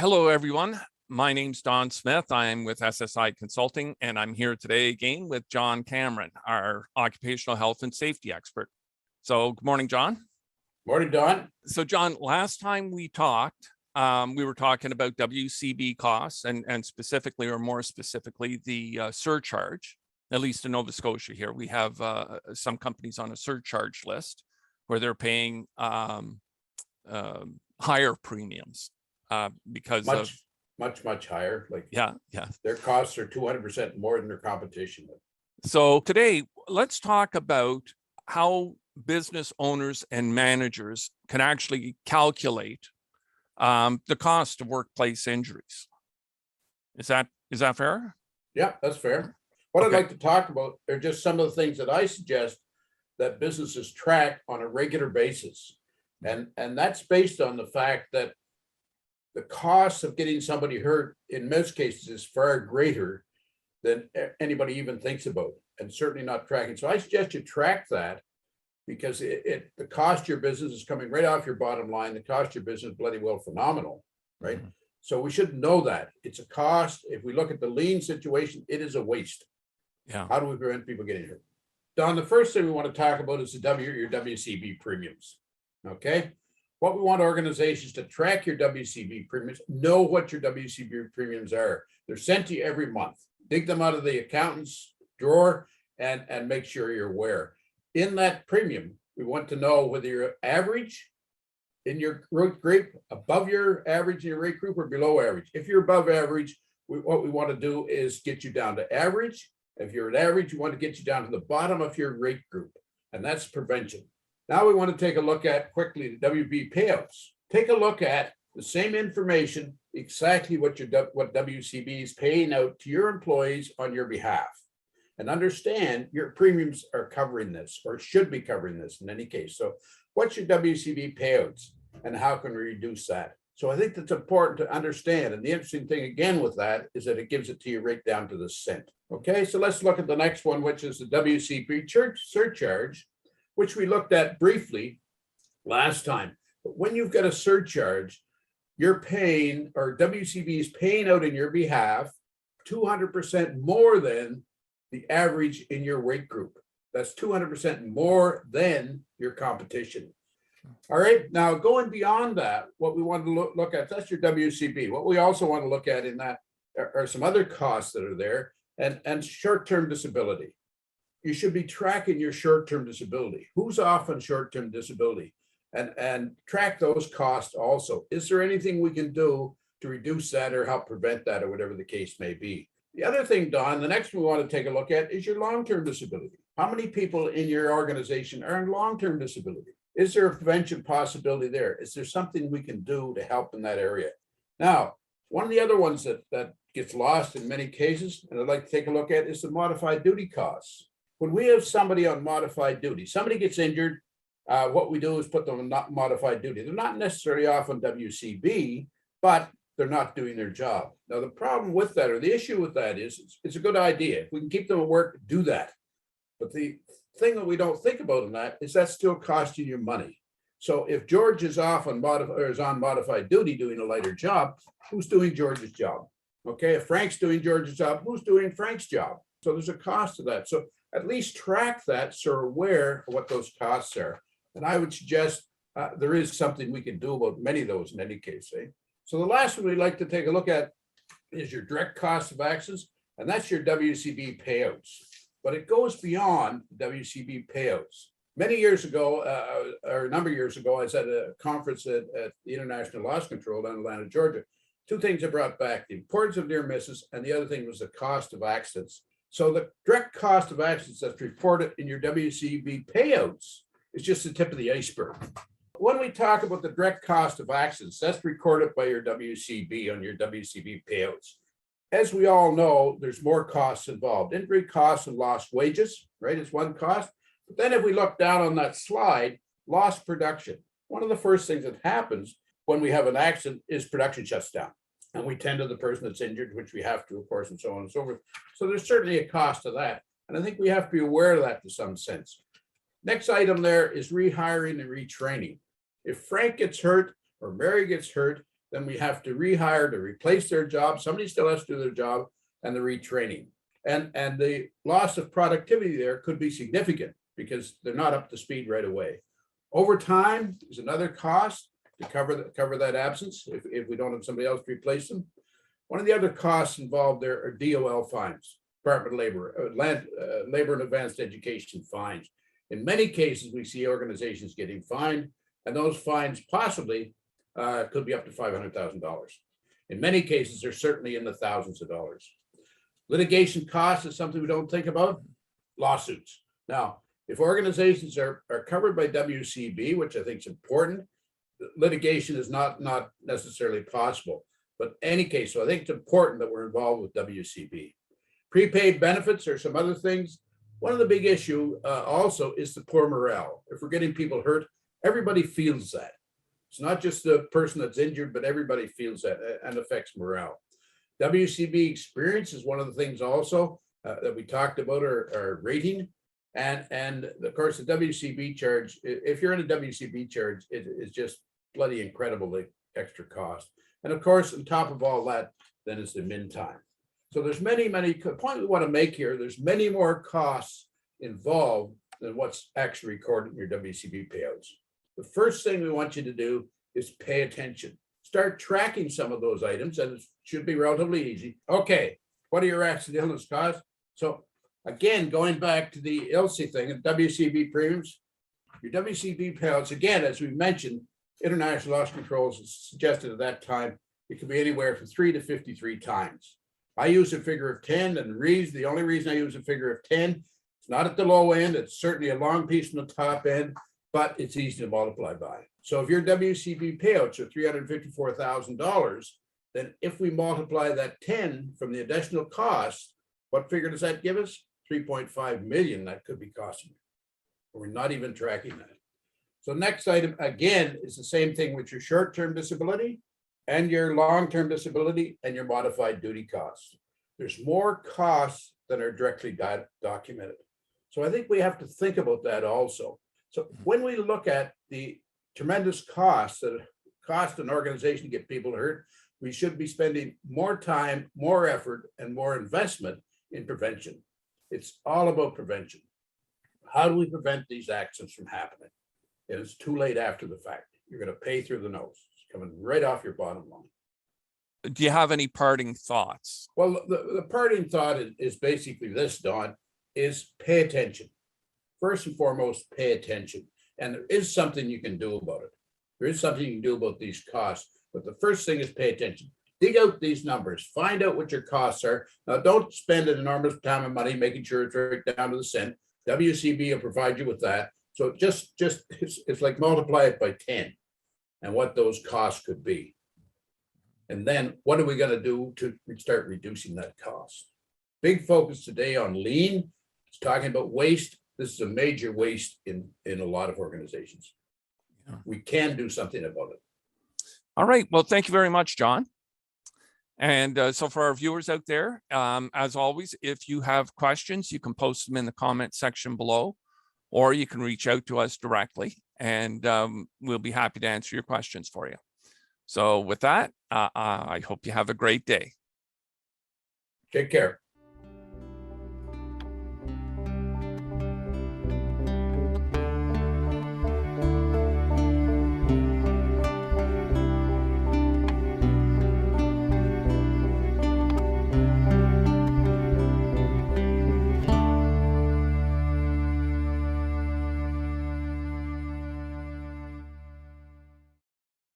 Hello, everyone. My name's Don Smith. I'm with SSI Consulting, and I'm here today again with John Cameron, our occupational health and safety expert. So good morning, John. Morning, Don. So John, last time we talked, we were talking about WCB costs and specifically, or more specifically, the surcharge. At least in Nova Scotia here, we have some companies on a surcharge list where they're paying higher premiums because much higher. Like yeah. Their costs are 200% more than their competition. So today, let's talk about how business owners and managers can actually calculate the cost of workplace injuries. Is that fair? Yeah, that's fair. What Okay. I'd like to talk about are just some of the things that I suggest that businesses track on a regular basis. And that's based on the fact that the cost of getting somebody hurt in most cases is far greater than anybody even thinks about, and certainly not tracking. So I suggest you track that, because the cost of your business is coming right off your bottom line. The cost of your business is bloody well phenomenal, right? Mm-hmm. So we should know that it's a cost. If we look at the lien situation, it is a waste. Yeah. How do we prevent people getting hurt? Don, the first thing we want to talk about is your WCB premiums. Okay. What we want organizations to track your WCB premiums, know what your WCB premiums are. They're sent to you every month. Dig them out of the accountant's drawer and make sure you're aware. In that premium, we want to know whether you're average in your rate group, above your average in your rate group, or below average. If you're above average, what we want to do is get you down to average. If you're at average, we want to get you down to the bottom of your rate group, and that's prevention. Now we want to take a look at quickly the WB payouts. Take a look at the same information, exactly what WCB is paying out to your employees on your behalf, and understand your premiums are covering this, or should be covering this in any case. So what's your WCB payouts and how can we reduce that? So I think that's important to understand. And the interesting thing again with that is that it gives it to you right down to the cent. Okay, so let's look at the next one, which is the Wcp Church Surcharge, which we looked at briefly last time. But when you've got a surcharge, you're paying, or WCB is paying out in your behalf 200% more than the average in your rate group. That's 200% more than your competition. All right, now going beyond that, what we want to look at, that's your WCB. What we also want to look at in that are some other costs that are there, and short-term disability. You should be tracking your short-term disability. Who's off on short-term disability? And track those costs also. Is there anything we can do to reduce that or help prevent that, or whatever the case may be? The other thing, Don, the next one we want to take a look at is your long-term disability. How many people in your organization are in long-term disability? Is there a prevention possibility there? Is there something we can do to help in that area? Now, one of the other ones that gets lost in many cases, and I'd like to take a look at, is the modified duty costs. When we have somebody on modified duty, somebody gets injured, what we do is put them on modified duty. They're not necessarily off on WCB, but they're not doing their job. Now, the problem with that, or the issue with that, is it's a good idea. If we can keep them at work, do that. But the thing that we don't think about in that is that's still costing you money. So if George is off on modified duty doing a lighter job, who's doing George's job? Okay, if Frank's doing George's job, who's doing Frank's job? So there's a cost to that. So at least track that so we're aware of what those costs are. And I would suggest there is something we can do about many of those in any case. So the last one we'd like to take a look at is your direct cost of actions, and that's your WCB payouts. But it goes beyond WCB payouts. Many years ago, or a number of years ago, I was at a conference at the International Loss Control down in Atlanta, Georgia. Two things I brought back: the importance of near misses, and the other thing was the cost of accidents. So the direct cost of accidents that's reported in your WCB payouts is just the tip of the iceberg. When we talk about the direct cost of accidents, that's recorded by your WCB on your WCB payouts. As we all know, there's more costs involved. Injury costs and lost wages, right, is one cost. But then if we look down on that slide, lost production. One of the first things that happens when we have an accident is production shuts down. And we tend to the person that's injured, which we have to, of course, and so on and so forth. So there's certainly a cost to that. And I think we have to be aware of that to some sense. Next item there is rehiring and retraining. If Frank gets hurt or Mary gets hurt then we have to rehire to replace their job. Somebody still has to do their job, and the retraining. And the loss of productivity there could be significant because they're not up to speed right away. Overtime is another cost to cover that absence if we don't have somebody else to replace them. One of the other costs involved there are DOL fines, Department of Labor, Labor and Advanced Education fines. In many cases, we see organizations getting fined, and those fines possibly could be up to $500,000. In many cases, they're certainly in the thousands of dollars. Litigation costs is something we don't think about. Lawsuits. Now, if organizations are covered by WCB, which I think is important, litigation is not necessarily possible. But in any case, so I think it's important that we're involved with WCB. Prepaid benefits or some other things. One of the big issue also is the poor morale. If we're getting people hurt, everybody feels that. It's not just the person that's injured, but everybody feels that and affects morale. WCB experience is one of the things also that we talked about, our rating. And of course, the WCB charge, if you're in a WCB charge, it is just bloody incredibly extra cost. And of course, on top of all that, then is the min time. So there's many point we want to make here. There's many more costs involved than what's actually recorded in your WCB payouts. The first thing we want you to do is pay attention. Start tracking some of those items, and it should be relatively easy. Okay, what are your accident illness costs? So again, going back to the ILSI thing and WCB premiums, your WCB payouts, again, as we mentioned, international loss controls suggested at that time, it could be anywhere from 3 to 53 times. I use a figure of 10, and the only reason I use a figure of 10, it's not at the low end, it's certainly a long piece from the top end, but it's easy to multiply by. So if your WCB payouts are $354,000, then if we multiply that 10 from the additional cost, what figure does that give us? 3.5 million that could be costing you. We're not even tracking that. So next item, again, is the same thing with your short-term disability and your long-term disability and your modified duty costs. There's more costs than are directly documented. So I think we have to think about that also. So when we look at the tremendous costs that cost an organization to get people hurt, we should be spending more time, more effort, and more investment in prevention. It's all about prevention. How do we prevent these accidents from happening? And it's too late after the fact. You're going to pay through the nose. It's coming right off your bottom line. Do you have any parting thoughts? Well, the parting thought is basically this, Don, is pay attention. First and foremost, pay attention. And there is something you can do about it. There is something you can do about these costs. But the first thing is pay attention. Dig out these numbers. Find out what your costs are. Now, don't spend an enormous time and money making sure it's right down to the cent. WCB will provide you with that. So it's like multiply it by 10 and what those costs could be. And then what are we going to do to start reducing that cost? Big focus today on lean. It's talking about waste. This is a major waste in a lot of organizations. Yeah. We can do something about it. All right. Well, thank you very much, John. And so for our viewers out there, as always, if you have questions, you can post them in the comment section below, or you can reach out to us directly, and we'll be happy to answer your questions for you. So with that, I hope you have a great day. Take care.